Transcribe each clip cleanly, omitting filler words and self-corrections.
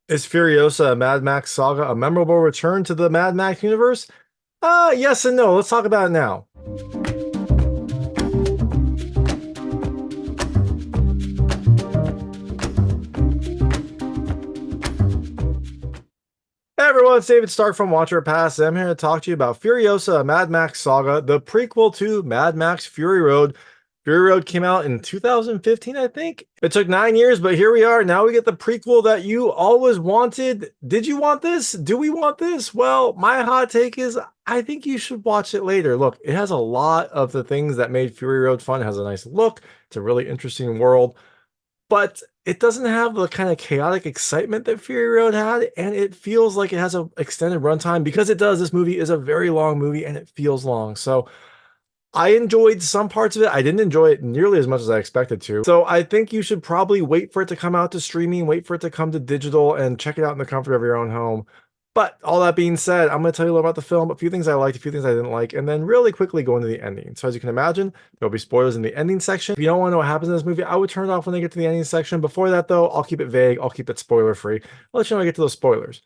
Is Furiosa a Mad Max Saga a memorable return to the Mad Max universe? Yes and no. Let's talk about it now. Hey everyone, it's David Stark from Watcher Pass. I'm here to talk to you about Furiosa, a Mad Max Saga, the prequel to Mad Max Fury Road. Fury Road came out in 2015, I think. It took 9 years, but here we are. Now we get the prequel that you always wanted. Did you want this? Do we want this? Well, my hot take is I think you should watch it later. Look, it has a lot of the things that made Fury Road fun. It has a nice look. It's a really interesting world, but it doesn't have the kind of chaotic excitement that Fury Road had, and it feels like it has an extended runtime because it does. This movie is a very long movie and it feels long. So I enjoyed some parts of it. I didn't enjoy it nearly as much as I expected to. So I think you should probably wait for it to come out to streaming, wait for it to come to digital, and check it out in the comfort of your own home. But all that being said, I'm going to tell you a little about the film, a few things I liked, a few things I didn't like, and then really quickly go into the ending. So as you can imagine, there'll be spoilers in the ending section. If you don't want to know what happens in this movie, I would turn it off when they get to the ending section. Before that, though, I'll keep it vague. I'll keep it spoiler free. I'll let you know when I get to those spoilers.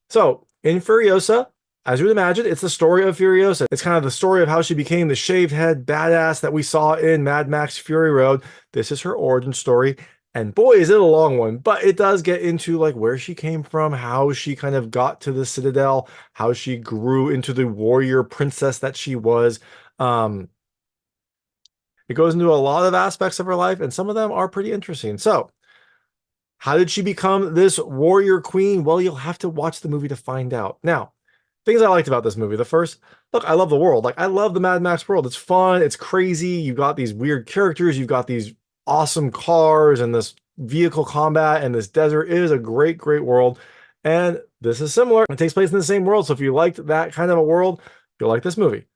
So in Furiosa, as you would imagine, it's the story of Furiosa. It's kind of the story of how she became the shaved head badass that we saw in Mad Max Fury Road. This is her origin story. And boy, is it a long one, but it does get into like where she came from, how she kind of got to the Citadel, how she grew into the warrior princess that she was. Um, it goes into a lot of aspects of her life, and some of them are pretty interesting. So, how did she become this warrior queen? Well, you'll have to watch the movie to find out. Now, things I liked about this movie. The first, look, I love the world. Like, I love the Mad Max world. It's fun. It's crazy. You've got these weird characters. You've got these awesome cars and this vehicle combat and this desert. It is a great, great world. And this is similar. It takes place in the same world. So if you liked that kind of a world, you'll like this movie.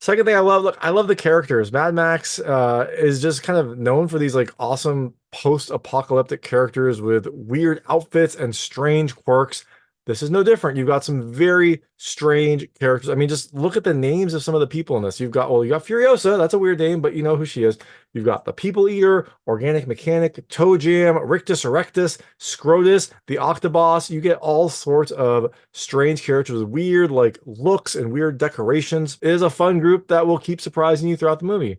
Second thing I love, look, I love the characters. Mad Max is just kind of known for these like awesome post-apocalyptic characters with weird outfits and strange quirks. This is no different. You've got some very strange characters. I mean, just look at the names of some of the people in this. You've got, well, you got Furiosa. That's a weird name, but you know who she is. You've got the People Eater, Organic Mechanic, Toe Jam, Rictus Erectus, Scrotus, the Octoboss. You get all sorts of strange characters with weird like looks and weird decorations. It is a fun group that will keep surprising you throughout the movie.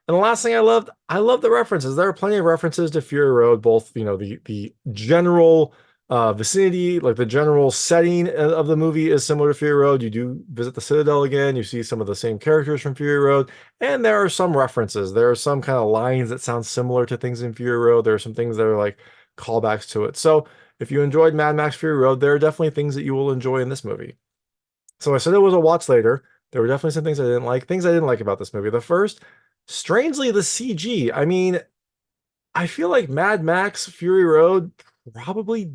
And the last thing I love the references. There are plenty of references to Fury Road, both, you know, the general vicinity, like the general setting of the movie is similar to Fury Road. You do visit the Citadel again. You see some of the same characters from Fury Road, and there are some references. There are some kind of lines that sound similar to things in Fury Road. There are some things that are like callbacks to it. So if you enjoyed Mad Max Fury Road, there are definitely things that you will enjoy in this movie. So I said it was a watch later. There were definitely some things I didn't like. Things I didn't like about this movie. The first, strangely, the CG. I mean, I feel like Mad Max Fury Road probably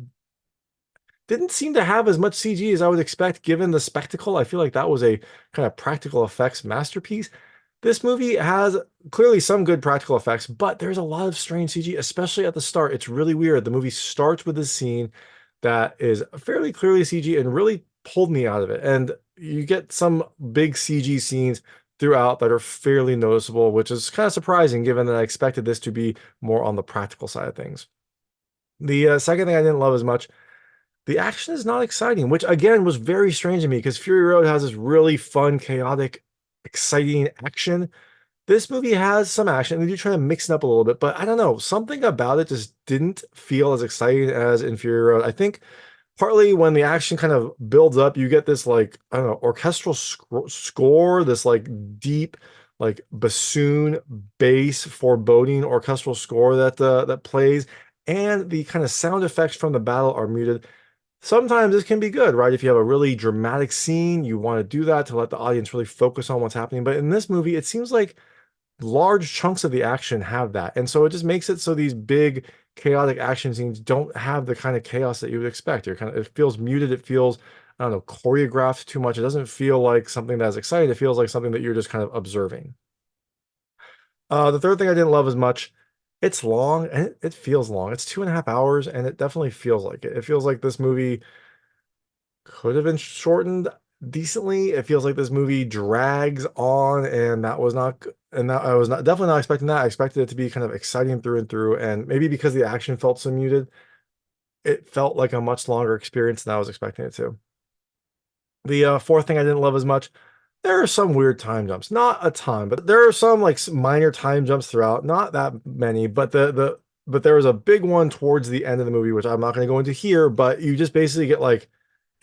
didn't seem to have as much CG as I would expect given the spectacle. I feel like that was a kind of practical effects masterpiece. This movie has clearly some good practical effects, but there's a lot of strange CG, especially at the start. It's really weird. The movie starts with a scene that is fairly clearly CG and really pulled me out of it. And you get some big CG scenes throughout that are fairly noticeable, which is kind of surprising given that I expected this to be more on the practical side of things. The second thing I didn't love as much, the action is not exciting, which again was very strange to me because Fury Road has this really fun, chaotic, exciting action. This movie has some action. They do try to mix it up a little bit, but I don't know. Something about it just didn't feel as exciting as in Fury Road. I think partly when the action kind of builds up, you get this like, I don't know, orchestral score, this like deep, like bassoon bass foreboding orchestral score that plays, and the kind of sound effects from the battle are muted. Sometimes this can be good, right? If you have a really dramatic scene, you want to do that to let the audience really focus on what's happening. But in this movie, it seems like large chunks of the action have that. And so it just makes it so these big chaotic action scenes don't have the kind of chaos that you would expect. You're kind of, it feels muted. It feels, I don't know, choreographed too much. It doesn't feel like something that's exciting. It feels like something that you're just kind of observing. The third thing I didn't love as much, it's long and it feels long. It's 2.5 hours and it definitely feels like it. It feels like this movie could have been shortened decently. It feels like this movie drags on, and that was not, and that I was not definitely not expecting that. I expected it to be kind of exciting through and through, and maybe because the action felt so muted. it felt like a much longer experience than I was expecting it to. The fourth thing I didn't love as much, there are some weird time jumps, not a ton, but there are some like minor time jumps throughout, not that many, but but there was a big one towards the end of the movie, which I'm not going to go into here, but you just basically get like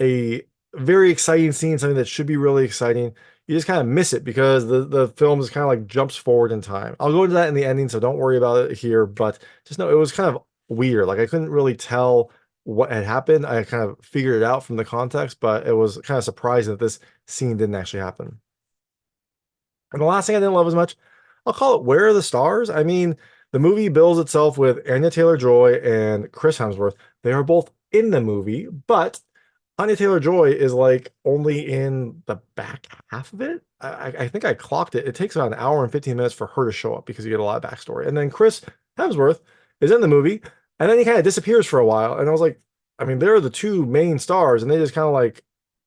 a very exciting scene, something that should be really exciting. You just kind of miss it because the film is kind of like jumps forward in time. I'll go into that in the ending, so don't worry about it here, but just know it was kind of weird. Like I couldn't really tell what had happened. I kind of figured it out from the context, but it was kind of surprising that this scene didn't actually happen. And the last thing I didn't love as much, I'll call it Where Are the Stars? I mean, the movie bills itself with Anya Taylor-Joy and Chris Hemsworth. They are both in the movie, but Anya Taylor-Joy is like only in the back half of it. I think I clocked it. It takes about an hour and 15 minutes for her to show up because you get a lot of backstory. And then Chris Hemsworth is in the movie, and then he kind of disappears for a while. And I was like, I mean, they're the two main stars, and they just kind of like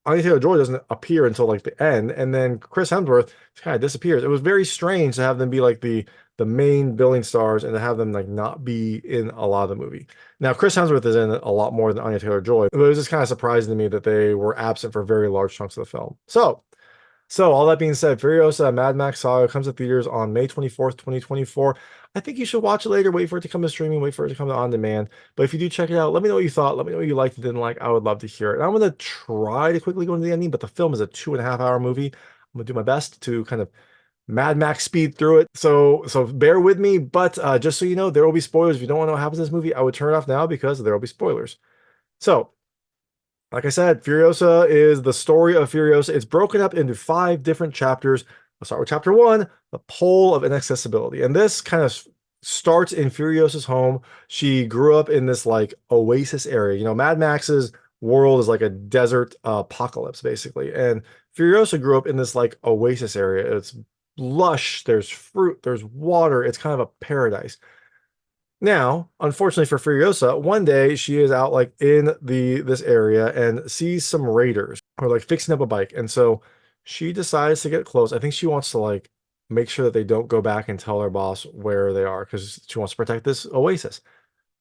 Anya Taylor-Joy doesn't appear until like the end, and then Chris Hemsworth kind of disappears. It was very strange to have them be like the main billing stars and to have them like not be in a lot of the movie. Now, Chris Hemsworth is in a lot more than Anya Taylor-Joy, but it was just kind of surprising to me that they were absent for very large chunks of the film. So all that being said, Furiosa Mad Max Saga comes to theaters on May 24th, 2024. I think you should watch it later, wait for it to come to streaming, wait for it to come to on demand. But if you do check it out, let me know what you thought. Let me know what you liked and didn't like. I would love to hear it. And I'm going to try to quickly go into the ending, but the film is a 2.5 hour movie. I'm going to do my best to kind of Mad Max speed through it. So bear with me. But just so you know, there will be spoilers. If you don't want to know what happens in this movie, I would turn it off now because there will be spoilers. So like I said, Furiosa is the story of Furiosa. It's broken up into 5 different chapters. I'll start with chapter 1, the pole of inaccessibility. And this kind of starts in Furiosa's home. She grew up in this like oasis area. You know, Mad Max's world is like a desert apocalypse, basically. And Furiosa grew up in this like oasis area. It's lush, there's fruit, there's water. It's kind of a paradise. Now, unfortunately for Furiosa, one day she is out like in this area and sees some raiders who are like fixing up a bike. And so she decides to get close. I think she wants to like make sure that they don't go back and tell her boss where they are because she wants to protect this oasis.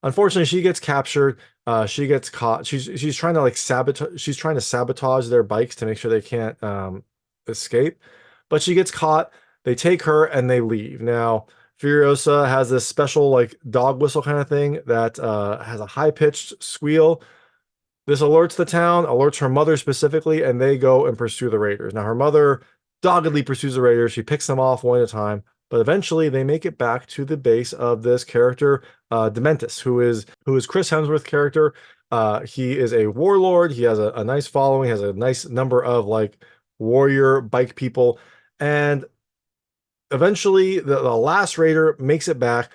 Unfortunately, she gets captured. She gets caught. She's trying to like sabotage. She's trying to sabotage their bikes to make sure they can't escape. But she gets caught. They take her and they leave. Now, Furiosa has this special like dog whistle kind of thing that has a high-pitched squeal. This alerts the town, alerts her mother specifically, and they go and pursue the raiders. Now, her mother doggedly pursues the raiders. She picks them off one at a time, but eventually they make it back to the base of this character, Dementus, who is Chris Hemsworth's character. He is a warlord. He has a nice following, has a nice number of like warrior bike people, and eventually the last raider makes it back,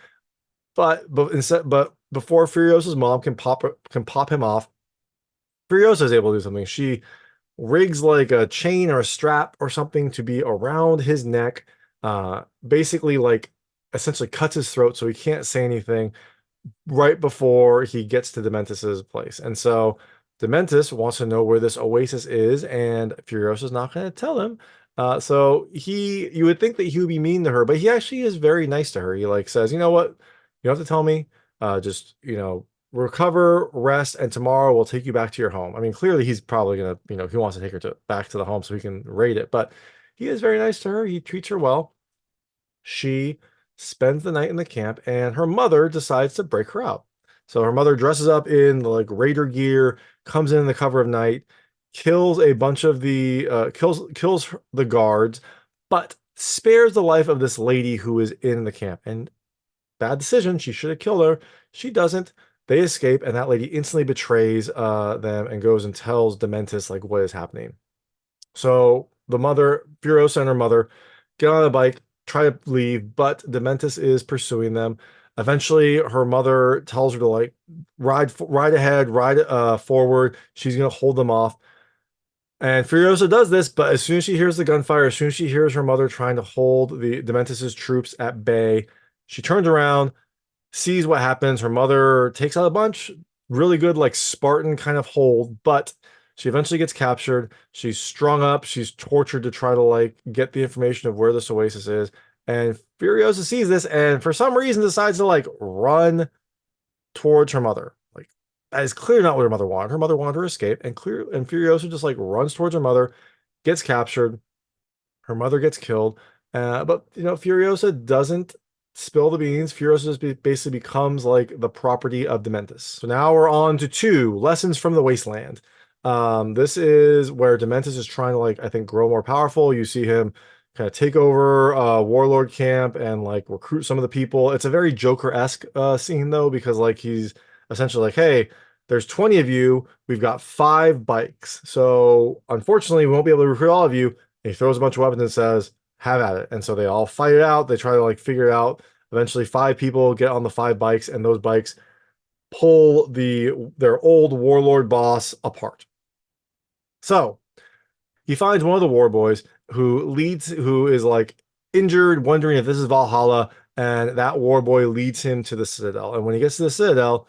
but before Furiosa's mom can pop him off, Furiosa is able to do something. She rigs like a chain or a strap or something to be around his neck, basically like essentially cuts his throat so he can't say anything right before he gets to Dementus's place. And so Dementus wants to know where this oasis is, and Furiosa's not going to tell him. So you would think that he would be mean to her, but he actually is very nice to her. He like says, you know what, you don't have to tell me. Just recover, rest, and tomorrow we'll take you back to your home. I mean, clearly he's probably gonna, he wants to take her back to the home so he can raid it. But he is very nice to her. He treats her well. She spends the night in the camp, and her mother decides to break her out. So her mother dresses up in the like raider gear, comes in the cover of night, kills a bunch of the kills the guards, but spares the life of this lady who is in the camp. And bad decision. She should have killed her. She doesn't. They escape, and that lady instantly betrays them and goes and tells Dementus like what is happening. So the mother, Furiosa and her mother, get on a bike, try to leave, but Dementus is pursuing them. Eventually, her mother tells her to like ride ahead, ride forward. She's gonna hold them off. And Furiosa does this, but as soon as she hears the gunfire, as soon as she hears her mother trying to hold the Dementus's troops at bay, she turns around, sees what happens. Her mother takes out a bunch, really good, like Spartan kind of hold, but she eventually gets captured. She's strung up. She's tortured to try to like get the information of where this oasis is. And Furiosa sees this and for some reason decides to like run towards her mother. Like That is clearly not what her mother wanted. Her mother wanted her to escape, and Furiosa just like runs towards her mother, gets captured. Her mother gets killed. But Furiosa doesn't spill the beans. Furiosa just basically becomes like the property of Dementus. So now we're on to two lessons from the wasteland. This is where Dementus is trying to like I think grow more powerful. You see him kind of take over Warlord camp and like recruit some of the people. It's a very Joker-esque scene though, because like he's essentially like, hey, there's 20 of you. We've got 5 bikes. So unfortunately, we won't be able to recruit all of you. And he throws a bunch of weapons and says, have at it. And so they all fight it out. They try to like figure it out. Eventually, 5 people get on the 5 bikes, and those bikes pull their old warlord boss apart. So he finds one of the war boys who is like injured, wondering if this is Valhalla, and that war boy leads him to the Citadel. And when he gets to the Citadel,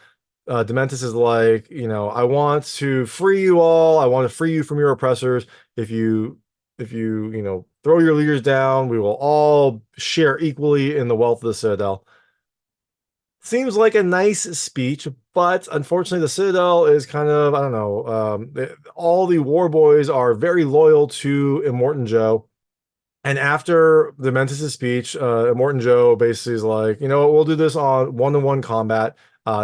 Dementus is like, I want to free you all. I want to free you from your oppressors. If you, throw your leaders down, we will all share equally in the wealth of the Citadel. Seems like a nice speech, but unfortunately, the Citadel is kind of, I don't know, all the war boys are very loyal to Immortan Joe. And after the Dementus' speech, Immortan Joe basically is like, you know what, we'll do this on one-to-one combat.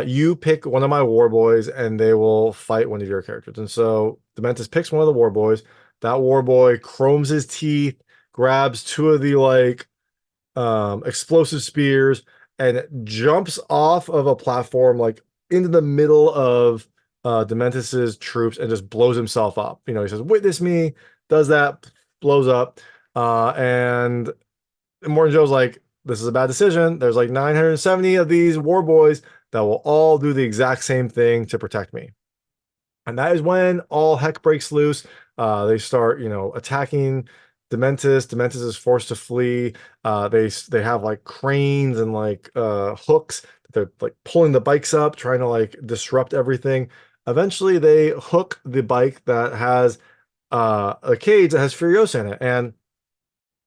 You pick one of my war boys, and they will fight one of your characters. And so Dementus picks one of the war boys. That war boy chromes his teeth, grabs two of the like explosive spears, and jumps off of a platform like into the middle of Dementus's troops and just blows himself up. He says, "Witness me," does that, blows up. And Morton Joe's like, this is a bad decision. There's like 970 of these war boys that will all do the exact same thing to protect me. And that is when all heck breaks loose. They start, attacking Dementus. Dementus is forced to flee. They have like cranes and like hooks. They're like pulling the bikes up, trying to like disrupt everything. Eventually, they hook the bike that has a cage that has Furiosa in it. And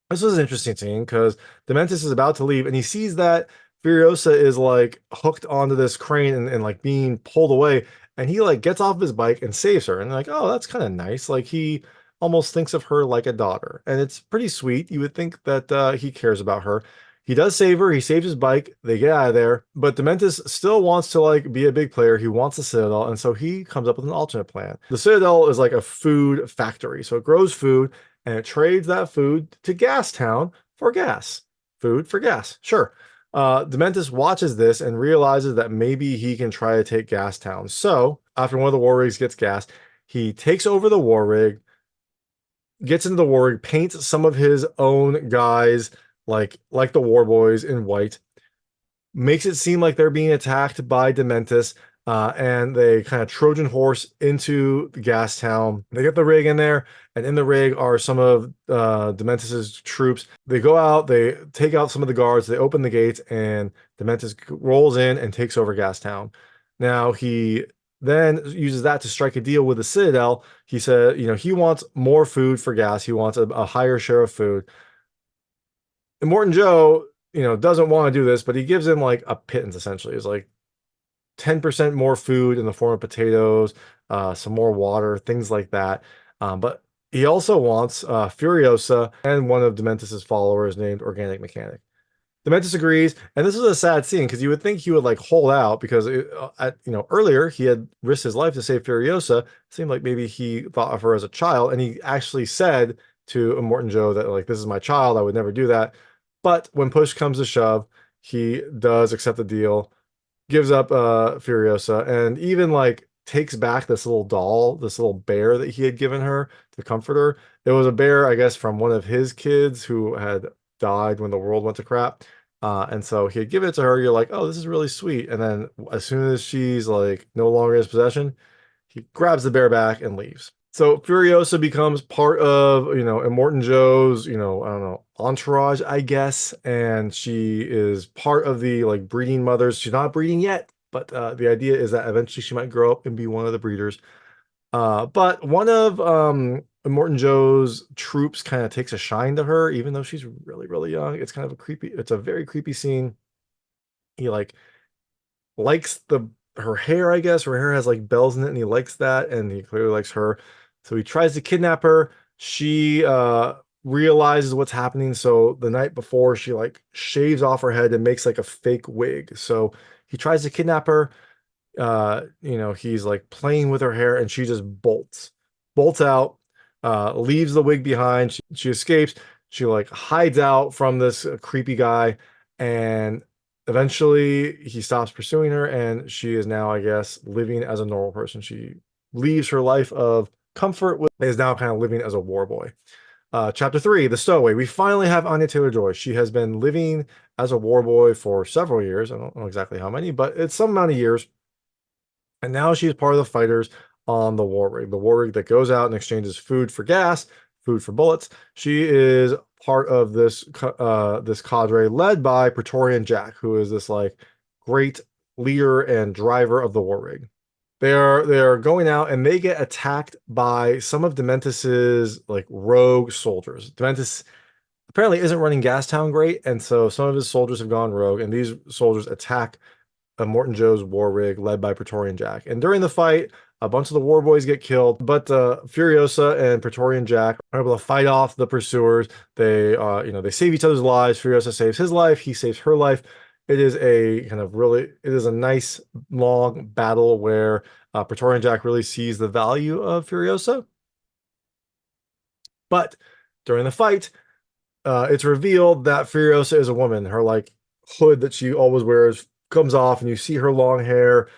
this was an interesting scene because Dementus is about to leave and he sees that Furiosa is like hooked onto this crane and like being pulled away. And he like gets off his bike and saves her. And like, oh, that's kind of nice. Like he almost thinks of her like a daughter. And it's pretty sweet. You would think that he cares about her. He does save her. He saves his bike. They get out of there. But Dementus still wants to like be a big player. He wants a Citadel. And so he comes up with an alternate plan. The Citadel is like a food factory. So it grows food and it trades that food to Gastown for gas. Food for gas. Sure. Dementus watches this and realizes that maybe he can try to take Gastown. So after one of the war rigs gets gassed, he takes over the war rig, gets into the war rig, paints some of his own guys like the war boys in white, makes it seem like they're being attacked by Dementus, and they kind of Trojan horse into the gas town. They get the rig in there, and in the rig are some of Dementus's troops. They go out, they take out some of the guards, they open the gates, and Dementus rolls in and takes over Gastown. Now he then uses that to strike a deal with the Citadel. He said, he wants more food for gas. He wants a higher share of food. And Morton Joe, doesn't want to do this, but he gives him like a pittance essentially. It's like 10% more food in the form of potatoes, some more water, things like that. But he also wants Furiosa and one of Dementus's followers named Organic Mechanic. Dementus agrees, and this is a sad scene because you would think he would like hold out because earlier he had risked his life to save Furiosa. It seemed like maybe he thought of her as a child, and he actually said to Immortan Joe that like this is my child, I would never do that. But when push comes to shove, he does accept the deal, gives up Furiosa, and even like takes back this little doll, this little bear that he had given her to comfort her. It was a bear, I guess, from one of his kids who had died when the world went to crap. And so he had given it to her. You're like, oh, this is really sweet. And then as soon as she's like no longer in his possession, he grabs the bear back and leaves. So Furiosa becomes part of, Immortan Joe's, I don't know, entourage, I guess. And she is part of the like breeding mothers. She's not breeding yet, but the idea is that eventually she might grow up and be one of the breeders. But one of Immortan Joe's troops kind of takes a shine to her, even though she's really, really young. It's kind of it's a very creepy scene. He like likes her hair, I guess. Her hair has like bells in it, and he likes that, and he clearly likes her. So he tries to kidnap her. She realizes what's happening. So the night before, she like shaves off her head and makes like a fake wig. So he tries to kidnap her. He's like playing with her hair, and she just bolts out, leaves the wig behind. She escapes. She like hides out from this creepy guy, and eventually he stops pursuing her, and she is now, I guess, living as a normal person. She leaves her life of comfort with is now kind of living as a war boy. Chapter 3, The Stowaway. We finally have Anya Taylor-Joy. She has been living as a war boy for several years. I don't know exactly how many, but it's some amount of years. And now she's part of the fighters on the war rig that goes out and exchanges food for gas, food for bullets. She is part of this cadre led by Praetorian Jack, who is this like great leader and driver of the war rig. They are going out, and they get attacked by some of Dementus's like rogue soldiers. Dementus apparently isn't running Gastown great, and so some of his soldiers have gone rogue, and these soldiers attack Immortan Joe's war rig led by Praetorian Jack. And during the fight, a bunch of the war boys get killed, but Furiosa and Praetorian Jack are able to fight off the pursuers. They save each other's lives. Furiosa saves his life. He saves her life. It is a nice long battle where Praetorian Jack really sees the value of Furiosa. But during the fight, it's revealed that Furiosa is a woman. Her like hood that she always wears comes off, and you see her long hair.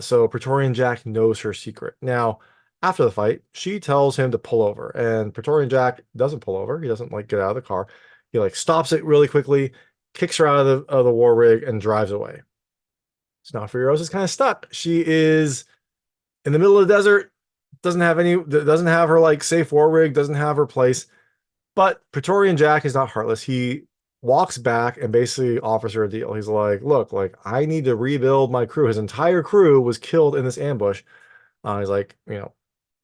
So Praetorian Jack knows her secret. Now, after the fight, she tells him to pull over, and Praetorian Jack doesn't pull over. He doesn't like get out of the car. He like stops it really quickly, kicks her out of the war rig, and drives away. So now Furiosa's kind of stuck. She is in the middle of the desert, doesn't have her like safe war rig, doesn't have her place. But Praetorian Jack is not heartless. He walks back and basically offers her a deal. He's like, look, like I need to rebuild my crew. His entire crew was killed in this ambush. He's like,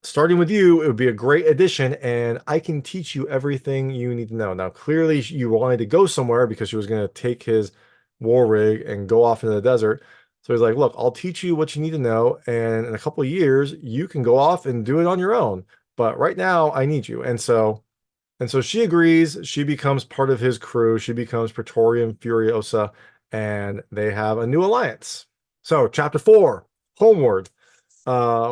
starting with you, it would be a great addition, and I can teach you everything you need to know. Now, clearly you wanted to go somewhere because she was going to take his war rig and go off into the desert. So he's like, look, I'll teach you what you need to know, and in a couple of years, you can go off and do it on your own. But right now, I need you. And so she agrees. She becomes part of his crew. She becomes Praetorian Furiosa, and they have a new alliance. So, chapter 4, Homeward.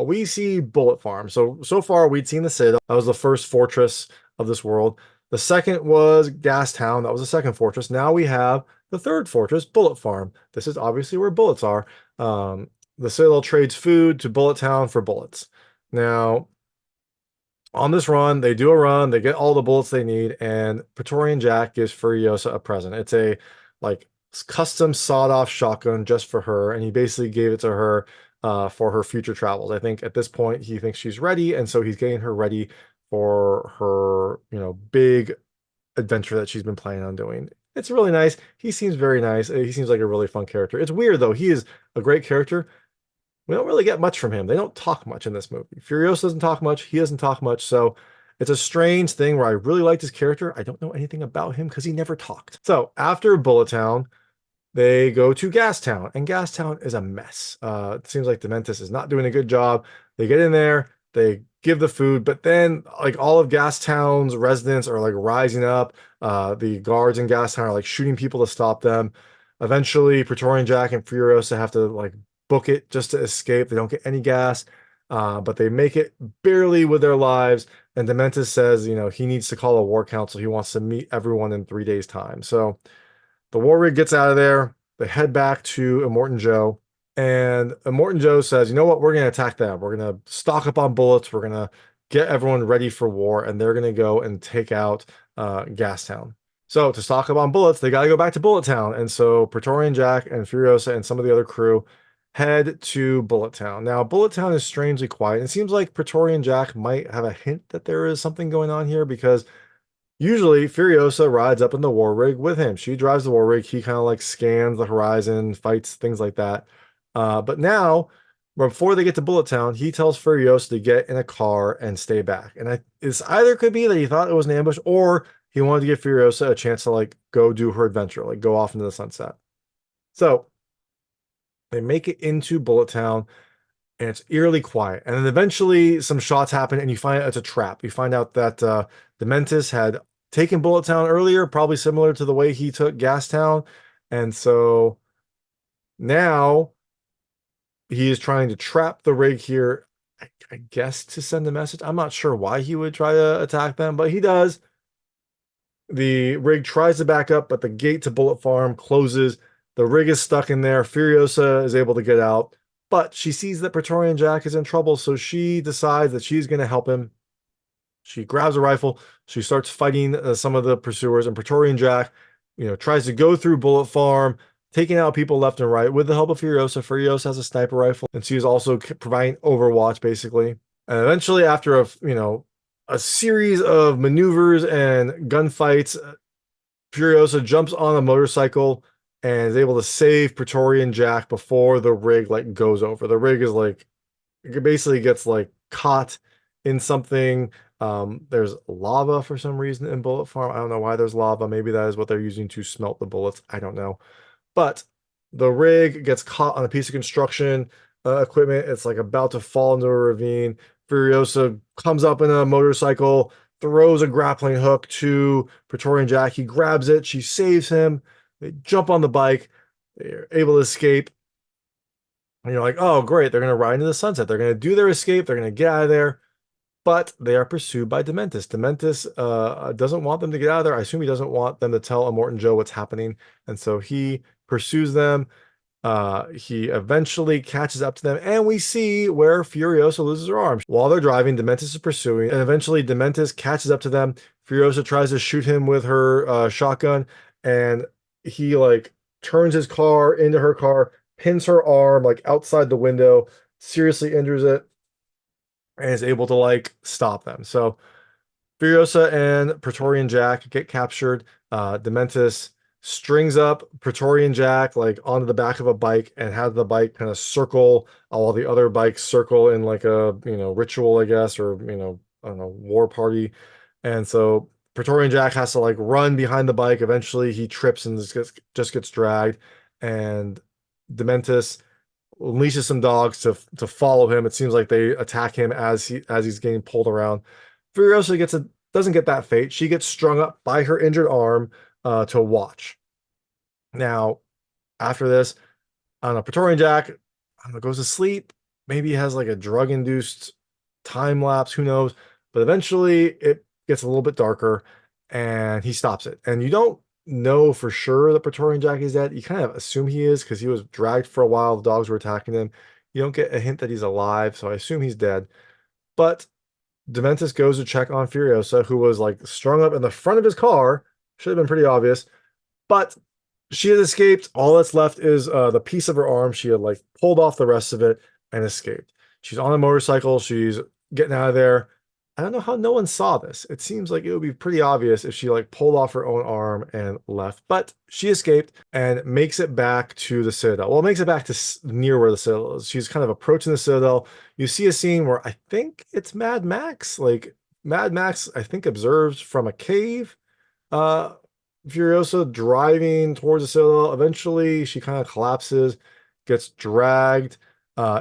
We see Bullet Farm. So far, we'd seen the Citadel. That was the first fortress of this world. The second was Gastown. That was the second fortress. Now we have the third fortress, Bullet Farm. This is obviously where bullets are. The Citadel trades food to Bullet Town for bullets. Now, on this run, they do a run, they get all the bullets they need, and Praetorian Jack gives Furiosa a present. It's a like custom sawed-off shotgun just for her, and he basically gave it to her for her future travels. I think at this point he thinks she's ready, and so he's getting her ready for her, big adventure that she's been planning on doing. It's really nice. He seems very nice. He seems like a really fun character. It's weird though. He is a great character. We don't really get much from him. They don't talk much in this movie. Furiosa doesn't talk much. He doesn't talk much. So it's a strange thing where I really liked his character. I don't know anything about him because he never talked. So after Bullet Town, they go to Gastown, and Gastown is a mess. It seems like Dementus is not doing a good job. They get in there, they give the food, but then like all of Gastown's residents are like rising up. The guards in Gastown are like shooting people to stop them. Eventually, Praetorian Jack and Furiosa have to like book it just to escape. They don't get any gas, but they make it barely with their lives. And Dementus says, he needs to call a war council. He wants to meet everyone in 3 days' time. So the war rig gets out of there. They head back to Immortan Joe. And Immortan Joe says, you know what? We're going to attack them. We're going to stock up on bullets. We're going to get everyone ready for war. And they're going to go and take out Gastown. So to stock up on bullets, they got to go back to Bullet Town. And so Praetorian Jack and Furiosa and some of the other crew head to Bullet Town. Now, Bullet Town is strangely quiet. It seems like Praetorian Jack might have a hint that there is something going on here because usually Furiosa rides up in the war rig with him. She drives the war rig. He kind of like scans the horizon, fights, things like that. But now, before they get to Bullet Town, he tells Furiosa to get in a car and stay back. And it's either could be that he thought it was an ambush, or he wanted to give Furiosa a chance to like go do her adventure, like go off into the sunset. So They make it into Bullet Town, and it's eerily quiet. And then eventually some shots happen, and you find out it's a trap. You find out that Dementus had taken Bullet Town earlier, probably similar to the way he took Gastown. And so now he is trying to trap the rig here, I guess to send a message. I'm not sure why he would try to attack them, but he does. The rig tries to back up, but the gate to Bullet Farm closes. The rig is stuck in there. Furiosa is able to get out, but she sees that Praetorian Jack is in trouble, so she decides that she's going to help him. She grabs a rifle. She starts fighting some of the pursuers, and Praetorian Jack, tries to go through Bullet Farm, taking out people left and right with the help of Furiosa. Furiosa has a sniper rifle, and she is also providing overwatch, basically. And eventually, after a series of maneuvers and gunfights, Furiosa jumps on a motorcycle and is able to save Praetorian Jack before the rig goes over. The rig is it basically gets caught in something. There's lava for some reason in Bullet Farm. I don't know why there's lava. Maybe that is what they're using to smelt the bullets. I don't know. But the rig gets caught on a piece of construction equipment. It's about to fall into a ravine. Furiosa comes up in a motorcycle, throws a grappling hook to Praetorian Jack. He grabs it. She saves him. They jump on the bike. They're able to escape. And you're like, oh, great. They're going to ride into the sunset. They're going to do their escape. They're going to get out of there. But they are pursued by Dementus. Dementus doesn't want them to get out of there. I assume he doesn't want them to tell Immortan Joe what's happening. And so he pursues them. He eventually catches up to them, and we see where Furiosa loses her arm. While they're driving, Dementus is pursuing, and eventually Dementus catches up to them. Furiosa tries to shoot him with her shotgun, and he turns his car into her car, pins her arm outside the window, seriously injures it, and is able to stop them. So Furiosa and Praetorian Jack get captured. Dementus strings up Praetorian Jack onto the back of a bike and has the bike kind of circle while the other bikes circle in a ritual, I guess, or I don't know, war party. And so Praetorian Jack has to run behind the bike. Eventually he trips and just gets dragged, and Dementus unleashes some dogs to follow him. It seems like they attack him as he's getting pulled around. Furiosa doesn't get that fate. She gets strung up by her injured arm to watch. Now, after this, I don't know, Praetorian Jack, I don't know, goes to sleep. Maybe he has a drug-induced time lapse, who knows? But eventually it gets a little bit darker and he stops it. And you don't know for sure that Praetorian Jack is dead. You kind of assume he is because he was dragged for a while. The dogs were attacking him. You don't get a hint that he's alive, so I assume he's dead. But Dementus goes to check on Furiosa, who was strung up in the front of his car. Should have been pretty obvious. But she has escaped. All that's left is the piece of her arm. She had pulled off the rest of it and escaped. She's on a motorcycle. She's getting out of there. I don't know how no one saw this. It seems like it would be pretty obvious if she pulled off her own arm and left. But she escaped and makes it back to the Citadel. Well, makes it back to near where the Citadel is. She's kind of approaching the Citadel. You see a scene where I think it's Mad Max. Mad Max, I think, observes from a cave. Furiosa driving towards the Citadel. Eventually, she kind of collapses, gets dragged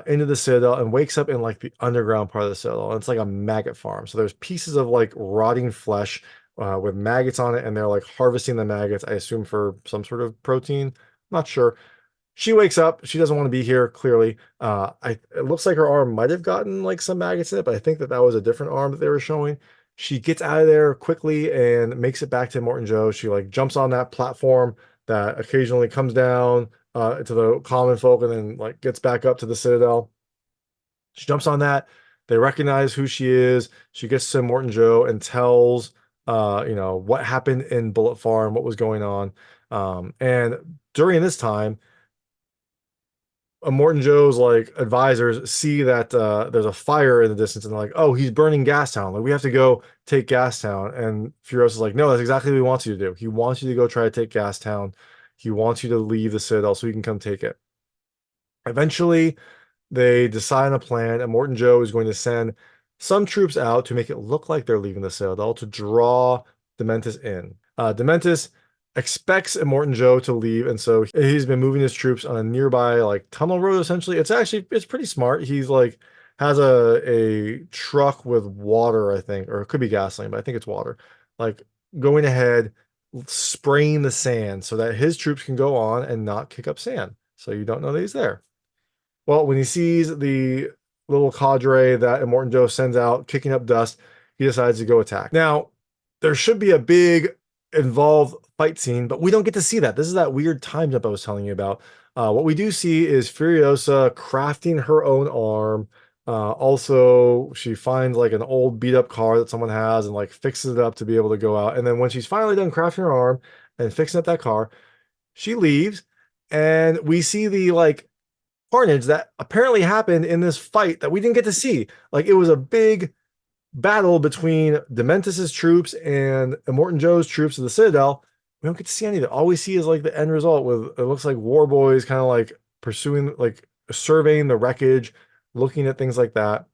into the Citadel, and wakes up in the underground part of the Citadel. And it's a maggot farm. So there's pieces of rotting flesh with maggots on it, and they're harvesting the maggots, I assume for some sort of protein. Not sure. She wakes up. She doesn't want to be here, clearly. It looks like her arm might have gotten some maggots in it, but I think that was a different arm that they were showing. She gets out of there quickly and makes it back to Immortan Joe. She jumps on that platform that occasionally comes down to the common folk and then gets back up to the Citadel. She jumps on that. They recognize who she is. She gets to Immortan Joe and tells what happened in Bullet Farm, what was going on. And during this time, Immortan Joe's advisors see that there's a fire in the distance, and they're oh, he's burning Gastown. We have to go take Gastown. And Furiosa's no, that's exactly what he wants you to do. He wants you to go try to take Gastown. He wants you to leave the Citadel so he can come take it. Eventually, they decide on a plan. Immortan Joe is going to send some troops out to make it look like they're leaving the Citadel to draw Dementus in. Dementus expects Immortan Joe to leave, and so he's been moving his troops on a nearby like tunnel road. Essentially, it's pretty smart. He's like has a truck with water, I think, or it could be gasoline, but I think it's water. Like going ahead, spraying the sand so that his troops can go on and not kick up sand, so you don't know that he's there. Well, when he sees the little cadre that Immortan Joe sends out kicking up dust, he decides to go attack. Now, there should be a big involved fight scene, but we don't get to see that. This is that weird time jump I was telling you about. What we do see is Furiosa crafting her own arm. Also, she finds like an old beat up car that someone has and like fixes it up to be able to go out. And then when she's finally done crafting her arm and fixing up that car, she leaves, and we see the like carnage that apparently happened in this fight that we didn't get to see. Like it was a big battle between Dementus's troops and Immortan Joe's troops of the Citadel. We don't get to see any of it. All we see is like the end result with it looks like war boys kind of like pursuing, like surveying the wreckage, looking at things like that.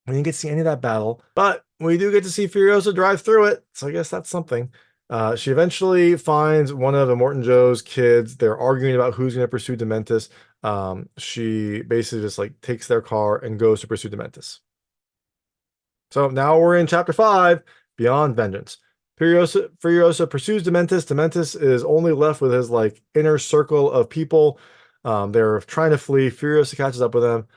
We didn't get to see any of that battle, but we do get to see Furiosa drive through it. So I guess that's something. She eventually finds one of Immortan Joe's kids. They're arguing about who's going to pursue Dementus. She basically just like takes their car and goes to pursue Dementus. So now we're in chapter 5, Beyond Vengeance. Furiosa pursues Dementus. Dementus is only left with his like inner circle of people. They're trying to flee. Furiosa catches up with them.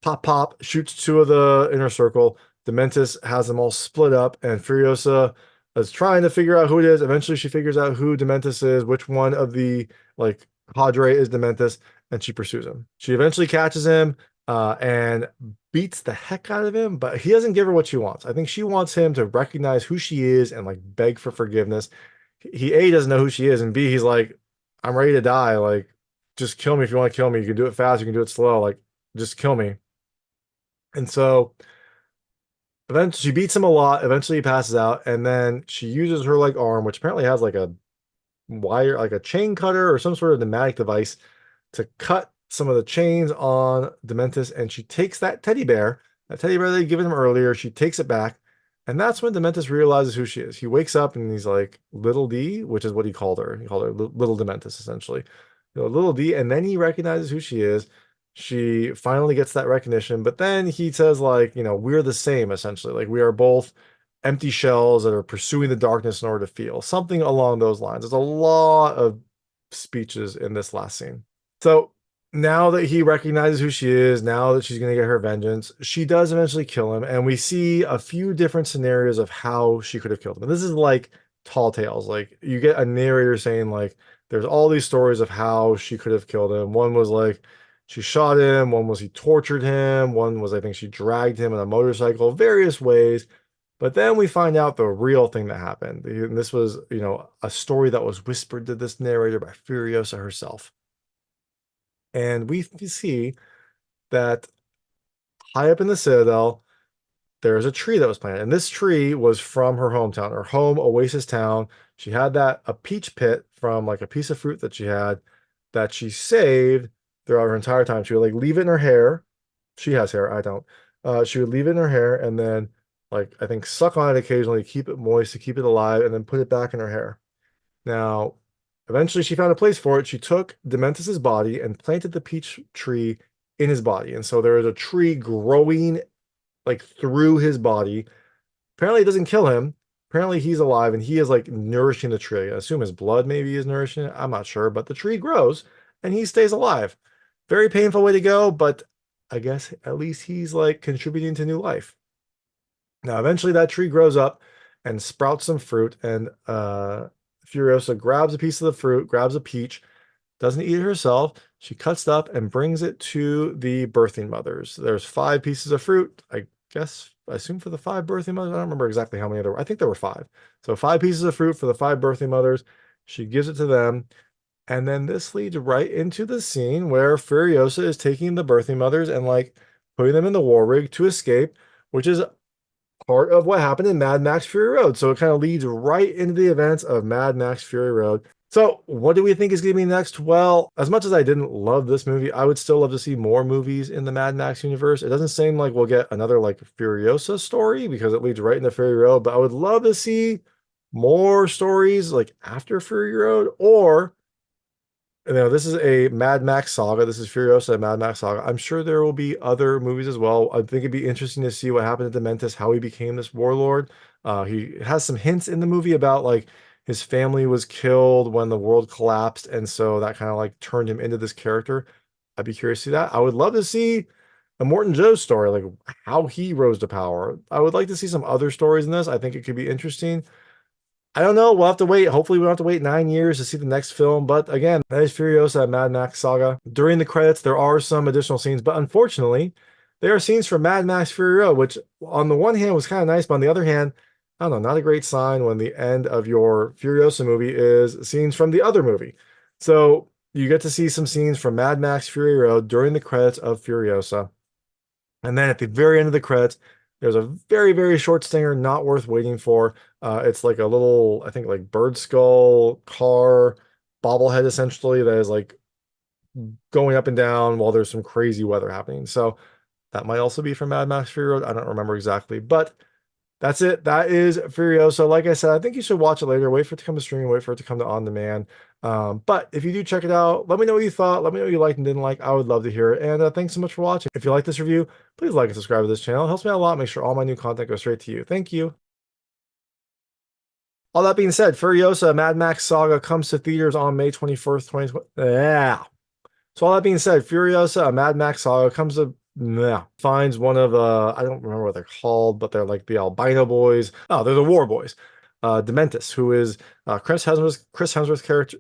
Pop Pop shoots 2 of the inner circle. Dementus has them all split up, and Furiosa is trying to figure out who it is. Eventually, she figures out who Dementus is, which one of the like cadre is Dementus, and she pursues him. She eventually catches him and beats the heck out of him, but he doesn't give her what she wants. I think she wants him to recognize who she is and like beg for forgiveness. He A, doesn't know who she is, and B, he's like, I'm ready to die. Like, just kill me if you want to kill me. You can do it fast, you can do it slow. Like, just kill me. And so eventually she beats him a lot. Eventually he passes out, and then she uses her like arm, which apparently has like a wire, like a chain cutter or some sort of pneumatic device, to cut some of the chains on Dementus, and she takes that teddy bear they'd given him earlier, she takes it back, and that's when Dementus realizes who she is. He wakes up and he's like, Little D, which is what he called her. He called her Little Dementus, essentially. Little D, and then he recognizes who she is. She finally gets that recognition, but then he says, like, we're the same, essentially. Like, we are both empty shells that are pursuing the darkness in order to feel. Something along those lines. There's a lot of speeches in this last scene. So now that he recognizes who she is, now that she's going to get her vengeance, she does eventually kill him. And we see a few different scenarios of how she could have killed him. And this is like tall tales. Like you get a narrator saying like, there's all these stories of how she could have killed him. One was like, she shot him. One was he tortured him. One was, I think she dragged him on a motorcycle, various ways. But then we find out the real thing that happened. And this was, a story that was whispered to this narrator by Furiosa herself. And we see that high up in the Citadel, there's a tree that was planted. And this tree was from her hometown, her home oasis town. She had a peach pit from like a piece of fruit that she had that she saved throughout her entire time. She would like leave it in her hair. She has hair, I don't. She would leave it in her hair and then like, I think, suck on it occasionally, keep it moist to keep it alive, and then put it back in her hair. Now, eventually she found a place for it. She took Dementus's body and planted the peach tree in his body. And so there is a tree growing like through his body. Apparently it doesn't kill him. Apparently he's alive and he is like nourishing the tree. I assume his blood maybe is nourishing it. I'm not sure, but the tree grows and he stays alive. Very painful way to go, but I guess at least he's like contributing to new life. Now, eventually that tree grows up and sprouts some fruit, and Furiosa grabs a piece of the fruit, grabs a peach, doesn't eat it herself. She cuts it up and brings it to the birthing mothers. There's 5 pieces of fruit, I assume for the 5 birthing mothers. I don't remember exactly how many there were. I think there were 5. So 5 pieces of fruit for the 5 birthing mothers. She gives it to them. And then this leads right into the scene where Furiosa is taking the birthing mothers and like putting them in the war rig to escape, which is part of what happened in Mad Max Fury Road. So it kind of leads right into the events of Mad Max Fury Road. So what do we think is going to be next? Well, as much as I didn't love this movie, I would still love to see more movies in the Mad Max universe. It doesn't seem like we'll get another like Furiosa story because it leads right into Fury Road, but I would love to see more stories like after Fury Road, or this is a Mad Max Saga. This is Furiosa, Mad Max Saga. I'm sure there will be other movies as well. I think it'd be interesting to see what happened to Dementus, how he became this warlord. He has some hints in the movie about like his family was killed when the world collapsed, and so that kind of like turned him into this character. I'd be curious to see that. I would love to see Immortan Joe's story, like how he rose to power. I would like to see some other stories in this. I think it could be interesting. I don't know. We'll have to wait. Hopefully, we don't have to wait 9 years to see the next film. But again, that is Furiosa Mad Max Saga. During the credits, there are some additional scenes, but unfortunately, there are scenes from Mad Max Fury Road, which on the one hand was kind of nice, but on the other hand, I don't know, not a great sign when the end of your Furiosa movie is scenes from the other movie. So you get to see some scenes from Mad Max Fury Road during the credits of Furiosa. And then at the very end of the credits, there's a very, very short stinger, not worth waiting for. It's like a little, I think, like bird skull car bobblehead essentially that is like going up and down while there's some crazy weather happening. So that might also be from Mad Max Fury Road. I don't remember exactly, but that's it. That is Furiosa. Like I said, I think you should watch it later. Wait for it to come to streaming. Wait for it to come to on demand. But if you do check it out, let me know what you thought. Let me know what you liked and didn't like. I would love to hear it. And thanks so much for watching. If you like this review, please like and subscribe to this channel. It helps me out a lot. Make sure all my new content goes straight to you. Thank you. All that being said, Furiosa Mad Max Saga comes to theaters on May 21st, 2020. Yeah. So all that being said, Furiosa, a Mad Max Saga comes to finds one of I don't remember what they're called, but they're like the albino boys. Oh, they're the war boys. Dementus, who is Chris Hemsworth's character.